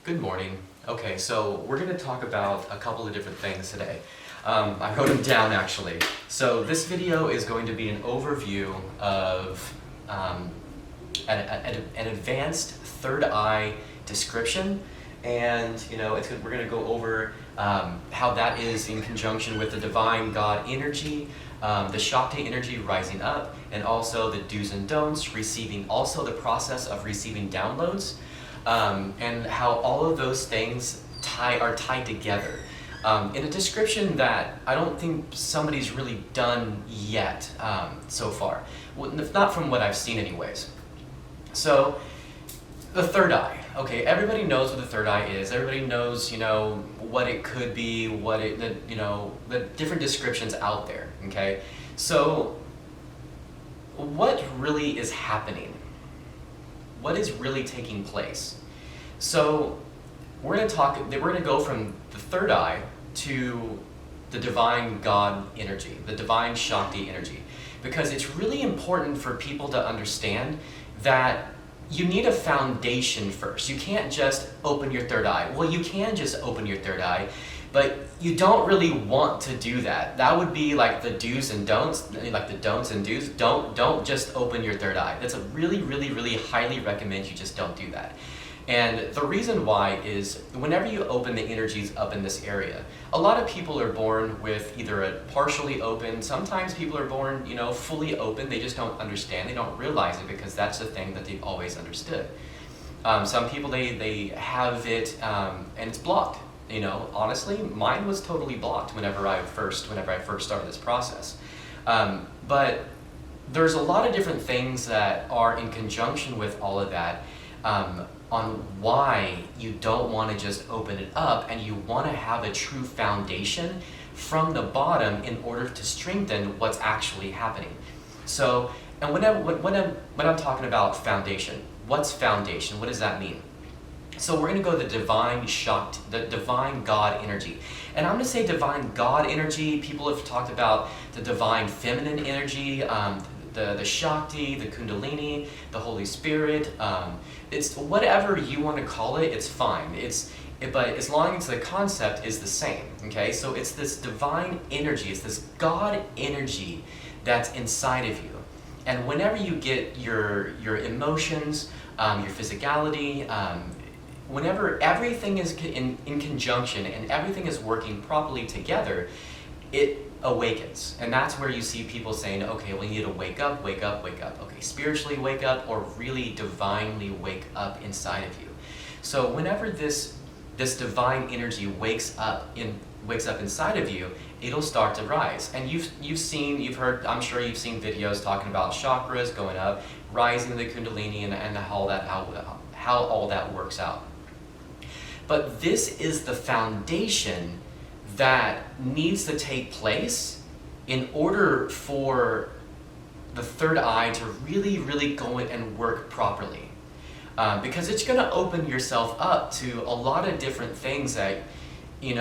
Good morning. Okay, so we're going to talk about a couple of different things today. I wrote them down actually. So this video is going to be an overview of an advanced third eye description, and we're going to go over how that is in conjunction with the divine God energy, the Shakti energy rising up, and also the do's and don'ts, also the process of receiving downloads, and how all of those things are tied together in a description that I don't think somebody's really done yet so far. Well, not from what I've seen anyways. So, the third eye. Okay, everybody knows what the third eye is. Everybody knows, what it could be, the different descriptions out there, okay? So, what really is happening? What is really taking place? So, we're going to go from the third eye to the divine God energy, the divine Shakti energy, because it's really important for people to understand that you need a foundation first. You can't just open your third eye. Well, you can just open your third eye, but you don't really want to do that. That would be like the do's and don'ts, like the don'ts and do's. Don't just open your third eye. That's a really, really, really highly recommend you just don't do that. And the reason why is whenever you open the energies up in this area, a lot of people are born with either a partially open, sometimes people are born, fully open, they just don't understand, they don't realize it because that's the thing that they've always understood. Some people, they have it and it's blocked. Honestly, mine was totally blocked whenever I first started this process. But there's a lot of different things that are in conjunction with all of that, on why you don't want to just open it up, and you want to have a true foundation from the bottom in order to strengthen what's actually happening. So, and when I'm talking about foundation, what's foundation? What does that mean? So we're going to go to the divine Shakti, the divine God energy. And I'm going to say divine God energy. People have talked about the divine feminine energy, the Shakti, the Kundalini, the Holy Spirit. It's whatever you want to call it, it's fine. But as long as the concept is the same, okay? So it's this divine energy, it's this God energy that's inside of you. And whenever you get your emotions, your physicality, whenever everything is in conjunction and everything is working properly together, it awakens. And that's where you see people saying, okay, well, you need to wake up, wake up, wake up. Okay, spiritually wake up, or really divinely wake up inside of you. So whenever this divine energy wakes up inside of you, it'll start to rise. And you've heard, I'm sure you've seen videos talking about chakras going up, rising the Kundalini, and how all that works out. But this is the foundation that needs to take place in order for the third eye to really, really go in and work properly. Because it's going to open yourself up to a lot of different things that you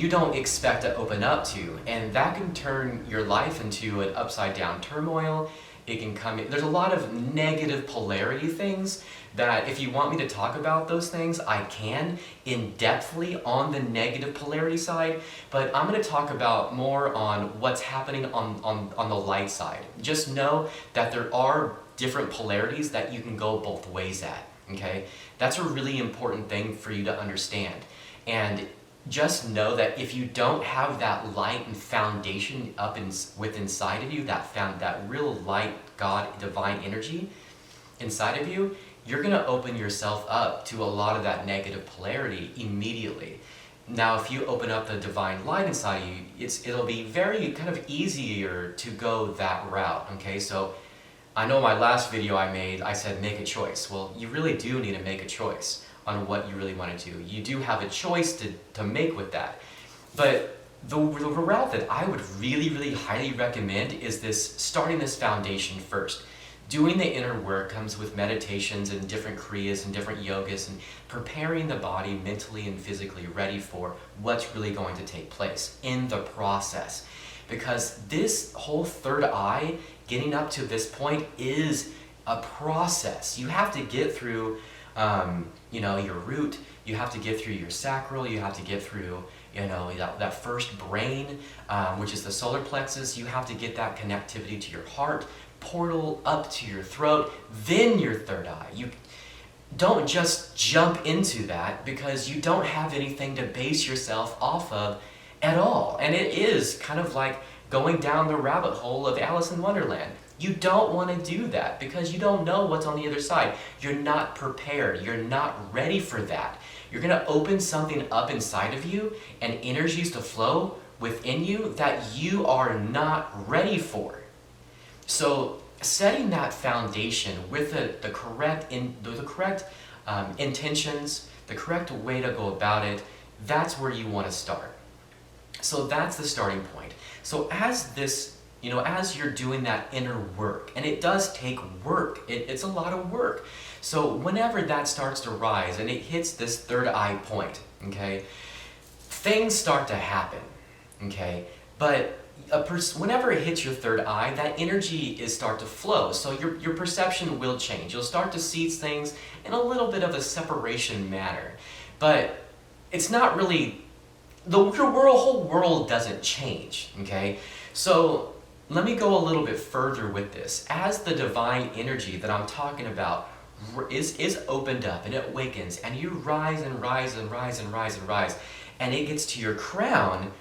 don't expect to open up to, and that can turn your life into an upside down turmoil. It can come in. There's a lot of negative polarity things that if you want me to talk about those things, I can in-depthly on the negative polarity side, but I'm going to talk about more on what's happening on the light side. Just know that there are different polarities that you can go both ways at, okay? That's a really important thing for you to understand. And just know that if you don't have that light and foundation inside of you, that real light, God, divine energy inside of you, you're going to open yourself up to a lot of that negative polarity immediately. Now, if you open up the divine light inside of you, it'll be very kind of easier to go that route, okay? So I know my last video I made, I said make a choice. Well, you really do need to make a choice on what you really want to do. You do have a choice to make with that. But the route that I would really, really highly recommend is starting this foundation first. Doing the inner work comes with meditations and different kriyas and different yogas, and preparing the body mentally and physically ready for what's really going to take place in the process. Because this whole third eye, getting up to this point, is a process. You have to get through Your root, you have to get through your sacral, you have to get through, that first brain, which is the solar plexus. You have to get that connectivity to your heart, portal up to your throat, then your third eye. You don't just jump into that because you don't have anything to base yourself off of at all. And it is kind of like going down the rabbit hole of Alice in Wonderland. You don't want to do that because you don't know what's on the other side. You're not prepared. You're not ready for that. You're going to open something up inside of you and energies to flow within you that you are not ready for. So setting that foundation with the correct intentions, the correct way to go about it, that's where you want to start. So that's the starting point. So as you're doing that inner work, and it does take work, it's a lot of work. So whenever that starts to rise and it hits this third eye point, okay, things start to happen, okay? But whenever it hits your third eye, that energy is start to flow. So your perception will change. You'll start to see things in a little bit of a separation manner. But it's not really, your whole world doesn't change, okay? So let me go a little bit further with this. As the divine energy that I'm talking about is opened up and it awakens and you rise and rise and rise and rise and rise and it gets to your crown,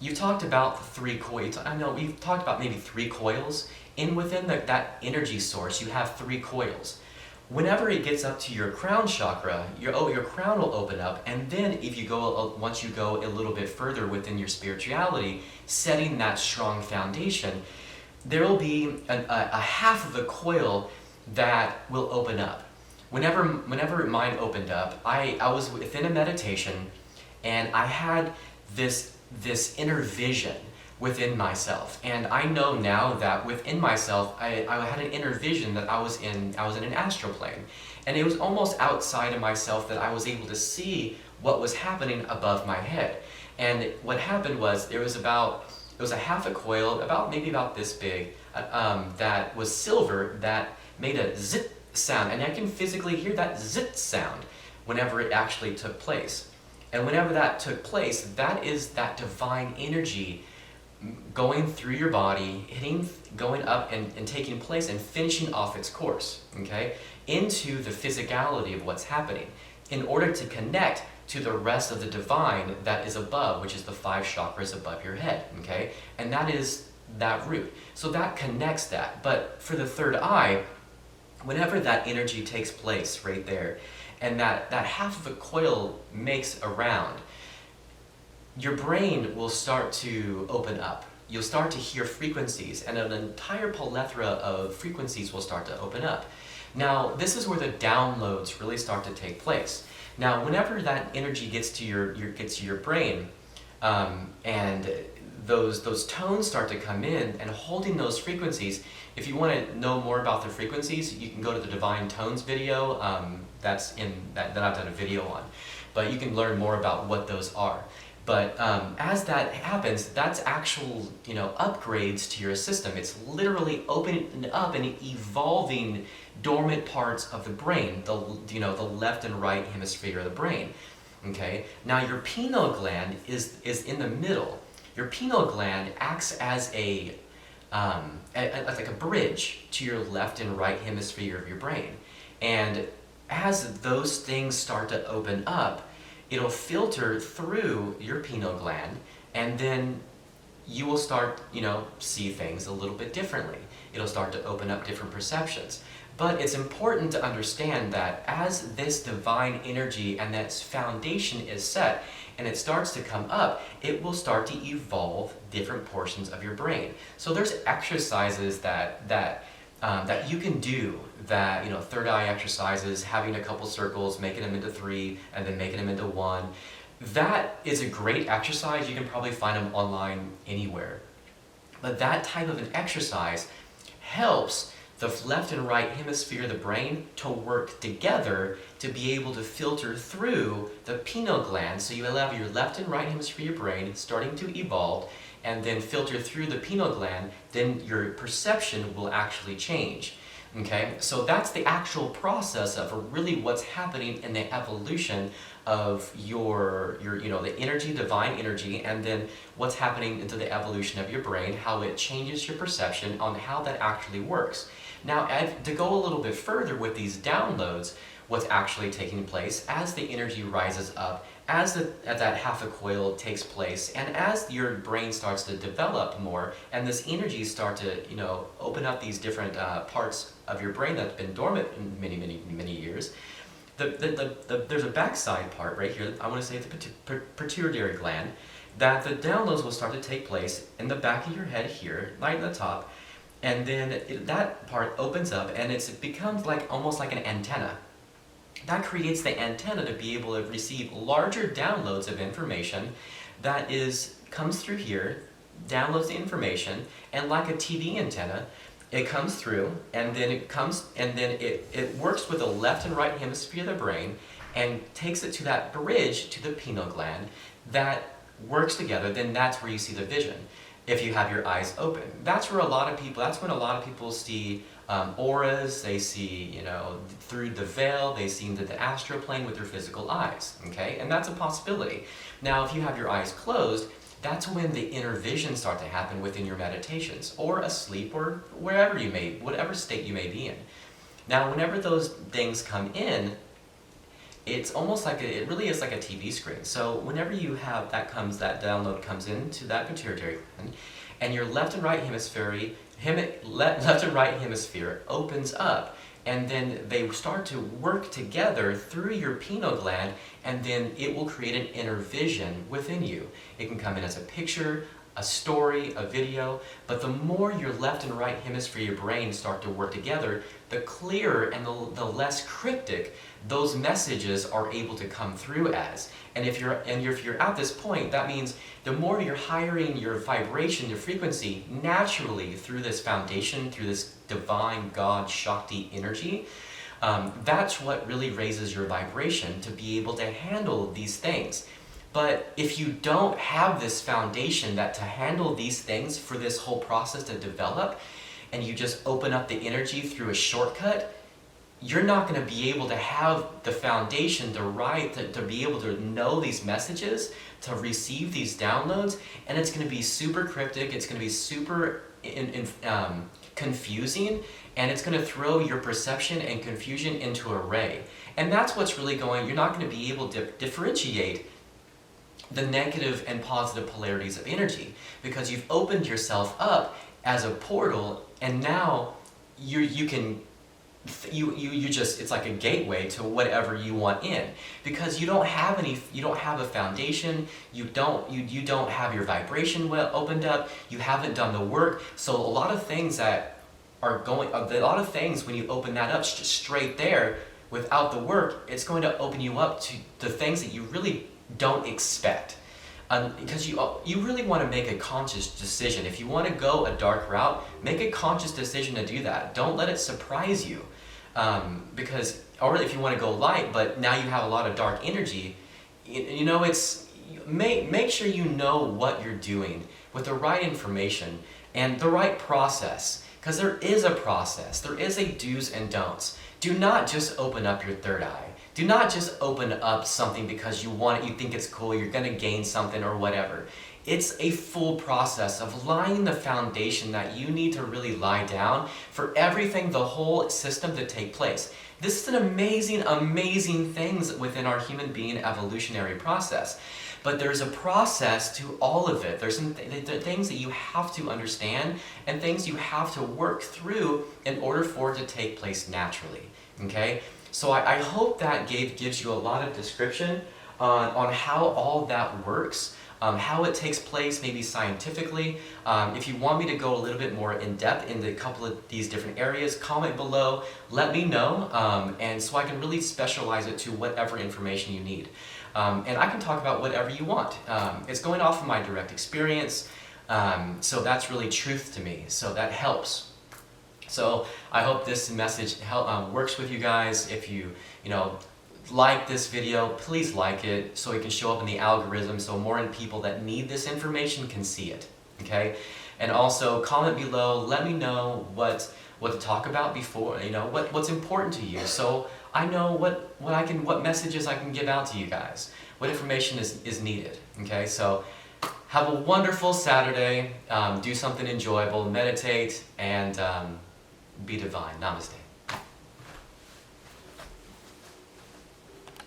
you talked about the 3 coils. I know we've talked about maybe 3 coils. Within that energy source, you have 3 coils. Whenever it gets up to your crown chakra, your crown will open up, and then once you go a little bit further within your spirituality, setting that strong foundation, there will be a half of the coil that will open up. Whenever mine opened up, I was within a meditation, and I had this inner vision within myself. And I know now that within myself, I had an inner vision that I was in an astral plane. And it was almost outside of myself that I was able to see what was happening above my head. And what happened was, it was a half a coil, maybe about this big, that was silver, that made a zit sound. And I can physically hear that zit sound whenever it actually took place. And whenever that took place, that is that divine energy going through your body, going up and taking place and finishing off its course, okay, into the physicality of what's happening in order to connect to the rest of the divine that is above, which is the 5 chakras above your head, okay? And that is that root. So that connects that. But for the third eye, whenever that energy takes place right there, and that half of a coil makes a round, your brain will start to open up. You'll start to hear frequencies, and an entire plethora of frequencies will start to open up. Now, this is where the downloads really start to take place. Now, whenever that energy gets to your brain, and those tones start to come in, and holding those frequencies, if you want to know more about the frequencies, you can go to the Divine Tones video. That I've done a video on, but you can learn more about what those are. But as that happens, that's actual upgrades to your system. It's literally opening up and evolving dormant parts of the brain, the left and right hemisphere of the brain. Okay. Now your pineal gland is in the middle. Your pineal gland acts as like a bridge to your left and right hemisphere of your brain, and as those things start to open up, it'll filter through your pineal gland, and then you will start, see things a little bit differently. It'll start to open up different perceptions. But it's important to understand that as this divine energy and that foundation is set, and it starts to come up, it will start to evolve different portions of your brain. So there's exercises that you can do, that third eye exercises, having a couple circles, making them into 3, and then making them into 1. That is a great exercise. You can probably find them online anywhere. But that type of an exercise helps the left and right hemisphere of the brain to work together to be able to filter through the pineal gland. So you will have your left and right hemisphere of your brain starting to evolve, and then filter through the pineal gland, then your perception will actually change. Okay, so that's the actual process of really what's happening in the evolution of your the energy, divine energy, and then what's happening into the evolution of your brain, how it changes your perception on how that actually works. Now, to go a little bit further with these downloads, what's actually taking place as the energy rises up, as that half a coil takes place, and as your brain starts to develop more, and this energy start to open up these different parts of your brain that's been dormant in many years. There's a backside part right here. I want to say the pituitary gland, that the downloads will start to take place in the back of your head here, right at the top, and then that part opens up and it becomes almost like an antenna. That creates the antenna to be able to receive larger downloads of information that comes through here, downloads the information, and like a TV antenna, it comes through, and then it works with the left and right hemisphere of the brain and takes it to that bridge to the pineal gland that works together. Then that's where you see the vision. If you have your eyes open, that's when a lot of people see auras. They see, through the veil, they see into the astral plane with their physical eyes, okay? And that's a possibility. Now, if you have your eyes closed, that's when the inner visions start to happen within your meditations, or asleep, or whatever state you may be in. Now, whenever those things come in, it's almost like it really is like a TV screen. So whenever you have that download comes into that pituitary gland, and your left and right hemisphere opens up, and then they start to work together through your pineal gland, and then it will create an inner vision within you. It can come in as a picture, a story, a video, but the more your left and right hemisphere of your brain start to work together, the clearer and the less cryptic those messages are able to come through as. And if you're at this point, that means the more you're hiring your vibration, your frequency, naturally through this foundation, through this divine God Shakti energy, that's what really raises your vibration to be able to handle these things. But if you don't have this foundation to handle these things for this whole process to develop, and you just open up the energy through a shortcut, you're not going to be able to have the foundation to be able to know these messages, to receive these downloads, and it's going to be super cryptic, it's going to be super confusing, and it's going to throw your perception and confusion into array. And that's what's really you're not going to be able to differentiate the negative and positive polarities of energy, because you've opened yourself up as a portal, and now it's like a gateway to whatever you want in, because you don't have a foundation, you don't have your vibration opened up, you haven't done the work. So a lot of things when you open that up straight there without the work, it's going to open you up to the things that you really don't expect. Because you really want to make a conscious decision. If you want to go a dark route, make a conscious decision to do that. Don't let it surprise you. Or if you want to go light, but now you have a lot of dark energy, make sure you know what you're doing with the right information and the right process. Because there is a process. There is a do's and don'ts. Do not just open up your third eye. Do not just open up something because you want it, you think it's cool, you're going to gain something or whatever. It's a full process of laying the foundation that you need to really lie down for everything, the whole system to take place. This is an amazing, amazing things within our human being evolutionary process. But there's a process to all of it. There's things that you have to understand and things you have to work through in order for it to take place naturally. Okay? So I hope that gives you a lot of description on how all that works, how it takes place, maybe scientifically. If you want me to go a little bit more in depth into a couple of these different areas, comment below, let me know, and so I can really specialize it to whatever information you need. And I can talk about whatever you want. It's going off of my direct experience, so that's really truth to me, so that helps. So I hope this message works with you guys. If you like this video, please like it so it can show up in the algorithm so more people that need this information can see it. Okay? And also comment below, let me know what to talk about before, what's important to you, so I know what messages I can give out to you guys, what information is needed. Okay, so have a wonderful Saturday, do something enjoyable, meditate, and be divine. Namaste.